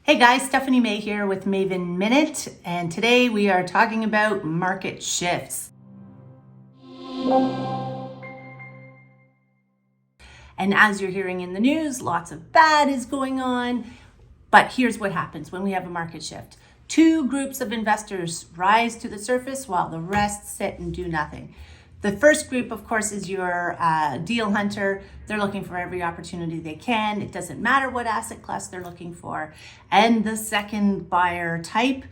Hey guys, Stephanie Maye here with Maven Minute, and today we are talking about market shifts. And as you're hearing in the news, lots of bad is going on, but here's what happens when we have a market shift. Two groups of investors rise to the surface while the rest sit and do nothing. The first group, of course, is your deal hunter. They're looking for every opportunity they can. It doesn't matter what asset class they're looking for. And the second buyer type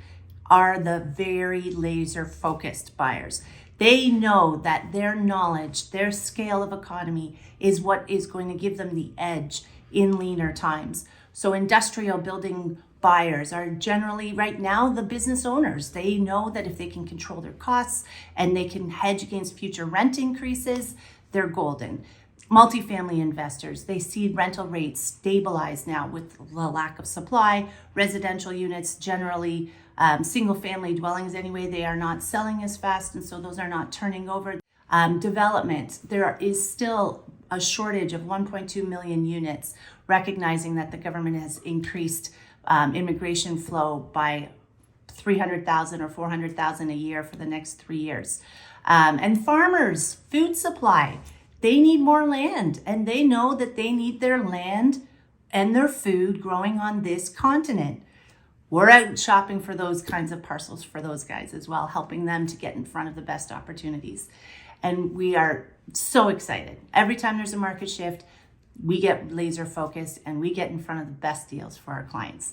are the very laser focused buyers. They know that their knowledge, their scale of economy is what is going to give them the edge in leaner times. So industrial building buyers are generally right now the business owners. They know that if they can control their costs and they can hedge against future rent increases, they're golden. Multifamily investors, they see rental rates stabilize now with the lack of supply. Residential units, generally single family dwellings anyway, they are not selling as fast, and so those are not turning over. Development, there is still a shortage of 1.2 million units, recognizing that the government has increased immigration flow by 300,000 or 400,000 a year for the next 3 years. And farmers, food supply, they need more land, and they know that they need their land and their food growing on this continent. We're out shopping for those kinds of parcels for those guys as well, helping them to get in front of the best opportunities. And we are so excited. Every time there's a market shift, we get laser focused and we get in front of the best deals for our clients.